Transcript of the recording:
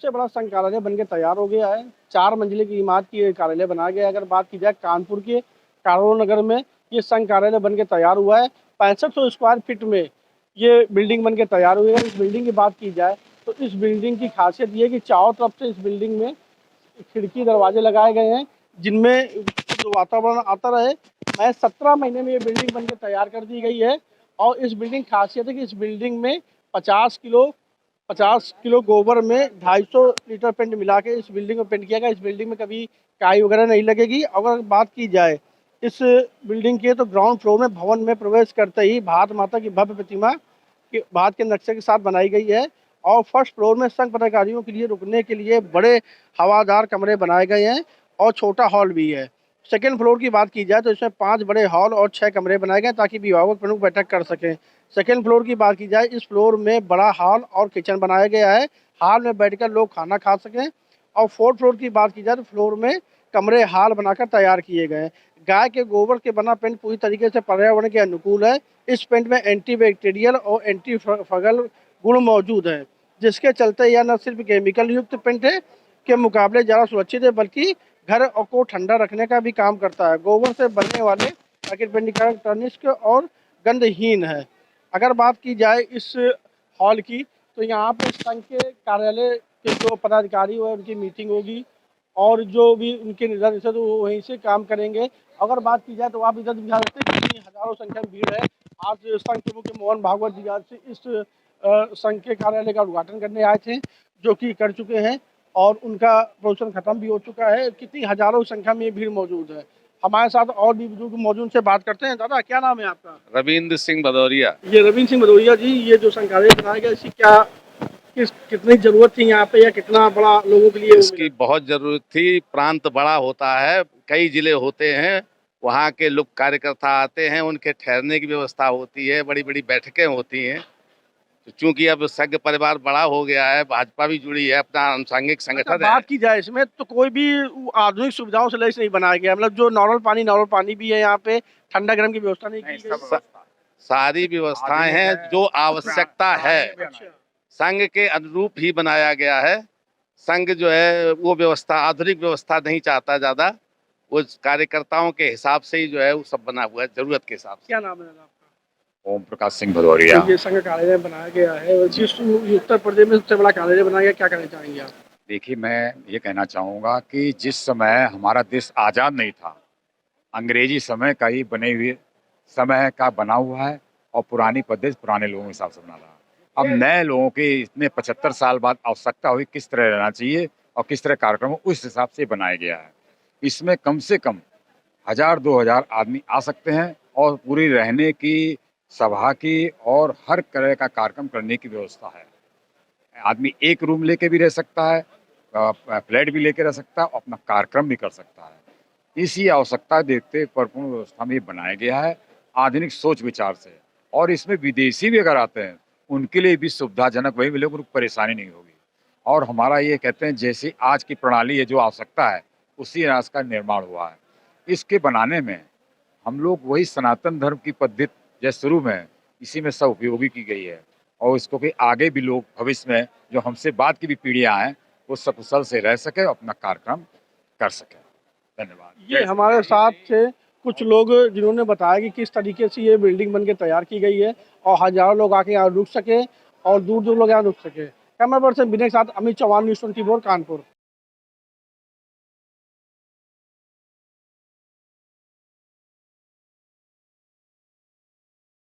सबसे बड़ा संघ कार्यालय बनके तैयार हो गया है। 4 मंजिले की इमारत की ये कार्यालय बनाया गया है। अगर बात की जाए कानपुर के कारोल नगर में ये संघ कार्यालय बनके तैयार हुआ है। 6500 स्क्वायर फीट में ये बिल्डिंग बनके तैयार हुई है। अगर इस बिल्डिंग की बात की जाए तो इस बिल्डिंग की खासियत ये है कि चारों तरफ से इस बिल्डिंग में खिड़की दरवाजे लगाए गए हैं, जिनमें जो वातावरण आता रहे। मैं 17 महीने में ये बिल्डिंग बनके तैयार कर दी गई है। और इस बिल्डिंग की खासियत है कि इस बिल्डिंग में 50 किलो गोबर में 250 लीटर पेंट मिला के इस बिल्डिंग में पेंट किया गया। इस बिल्डिंग में कभी काई वगैरह नहीं लगेगी। अगर बात की जाए इस बिल्डिंग की तो ग्राउंड फ्लोर में भवन में प्रवेश करते ही भारत माता की भव्य प्रतिमा के भारत के नक्शे के साथ बनाई गई है। और फर्स्ट फ्लोर में संघ पदाधिकारियों के लिए रुकने के लिए बड़े हवादार कमरे बनाए गए हैं और छोटा हॉल भी है। सेकेंड फ्लोर की बात की जाए तो इसमें 5 बड़े हॉल और 6 कमरे बनाए गए ताकि अभिभावक प्रमुख बैठक कर सकें। सेकेंड फ्लोर की बात की जाए इस फ्लोर में बड़ा हॉल और किचन बनाया गया है। हॉल में बैठकर लोग खाना खा सकें। और फोर्थ फ्लोर की बात की जाए तो फ्लोर में कमरे हॉल बनाकर तैयार किए गए हैं। गाय के गोबर के बना पेंट पूरी तरीके से पर्यावरण के अनुकूल है। इस पेंट में एंटी बैक्टीरियल और एंटी फंगल गुण मौजूद हैं, जिसके चलते यह न सिर्फ केमिकल युक्त पेंट है के मुकाबले ज़्यादा सुरक्षित है, बल्कि घर को ठंडा रखने का भी काम करता है। गोबर से बनने वाले प्राकृतिक पेंट तनिष्क और गंधहीन है। अगर बात की जाए इस हॉल की तो यहाँ पे संघ के कार्यालय के जो पदाधिकारी हुए उनकी मीटिंग होगी और जो भी उनके निर्देश है तो वो वहीं से काम करेंगे। अगर बात की जाए तो आप इधर दिखा सकते हैं कितनी हजारों संख्या में भीड़ है। आज संघ प्रमुख मोहन भागवत जी आज से इस संघ के कार्यालय का उद्घाटन करने आए थे, जो कि कर चुके हैं और उनका प्रवचन खत्म भी हो चुका है। कितनी हजारों संख्या में भीड़ मौजूद है। हमारे साथ और भी बुजुर्ग मौजूद से बात करते हैं। दादा क्या नाम है आपका? रविंद्र सिंह भदौरिया। ये रविंद्र सिंह भदौरिया जी, ये जो संघ कार्यालय बनाया गया इसकी क्या कितनी जरूरत थी यहाँ पे या कितना बड़ा लोगों के लिए? इसकी बहुत जरूरत थी। प्रांत बड़ा होता है, कई जिले होते हैं, वहाँ के लोग कार्यकर्ता आते हैं, उनके ठहरने की व्यवस्था होती है, बड़ी बड़ी बैठकें होती हैं। तो चूंकि अब संघ परिवार बड़ा हो गया है, भाजपा भी जुड़ी है, अपना अनुसांगिक संगठन है। बात की जाए इसमें तो कोई भी आधुनिक सुविधाओं से लैस नहीं बनाया गया, मतलब जो नॉर्मल पानी भी है यहाँ पे, ठंडा गर्म की व्यवस्था नहीं की गई। सारी व्यवस्थाएं हैं जो आवश्यकता है, संघ के अनुरूप ही बनाया गया है। संघ जो है वो व्यवस्था आधुनिक व्यवस्था नहीं चाहता ज्यादा, वो कार्यकर्ताओं के हिसाब से ही जो है वो सब बना हुआ है, जरूरत के हिसाब से। क्या नाम है आपका? ओम प्रकाश सिंह भदौरिया। ये संघ कार्यालय बनाया गया है, जिस उत्तर प्रदेश में सबसे बड़ा कार्यालय बनाया गया, क्या कहना चाहेंगे आप? देखिए, मैं ये कहना चाहूँगा कि जिस समय हमारा देश आज़ाद नहीं था, अंग्रेजी समय का ही बने हुए समय का बना हुआ है और पुरानी पद्धति पुराने लोगों के हिसाब से बना रहा। अब नए लोगों के इतने 75 साल बाद आवश्यकता हुई किस तरह रहना चाहिए और किस तरह कार्यक्रम उस हिसाब से बनाया गया है। इसमें कम से कम 1000-2000 आदमी आ सकते हैं और पूरी रहने की, सभा की और हर तरह का कार्यक्रम करने की व्यवस्था है। आदमी एक रूम लेके भी रह सकता है, फ्लैट भी लेके रह सकता है, अपना कार्यक्रम भी कर सकता है। इसी आवश्यकता देखते परिपूर्ण व्यवस्था में बनाया गया है आधुनिक सोच विचार से। और इसमें विदेशी भी अगर आते हैं उनके लिए भी सुविधाजनक वही मिलेगा, उनको परेशानी नहीं होगी। और हमारा ये कहते हैं जैसी आज की प्रणाली है, जो आवश्यकता है उसी राज का निर्माण हुआ है। इसके बनाने में हम लोग वही सनातन धर्म की पद्धति जैसे शुरू में इसी में सब उपयोगी की गई है और इसको कि आगे भी लोग भविष्य में जो हमसे बाद की भी पीढ़ियां आए वो सकुशल से रह सके और अपना कार्यक्रम कर सके। धन्यवाद। ये हमारे साथ से कुछ लोग जिन्होंने बताया कि किस तरीके से ये बिल्डिंग बनके तैयार की गई है और हजारों लोग आके यहाँ रुक सके और दूर दूर लोग यहाँ रुक सके। कैमरा पर्सन विनय के साथ अमित चौहान, न्यूज़ 24 कानपुर।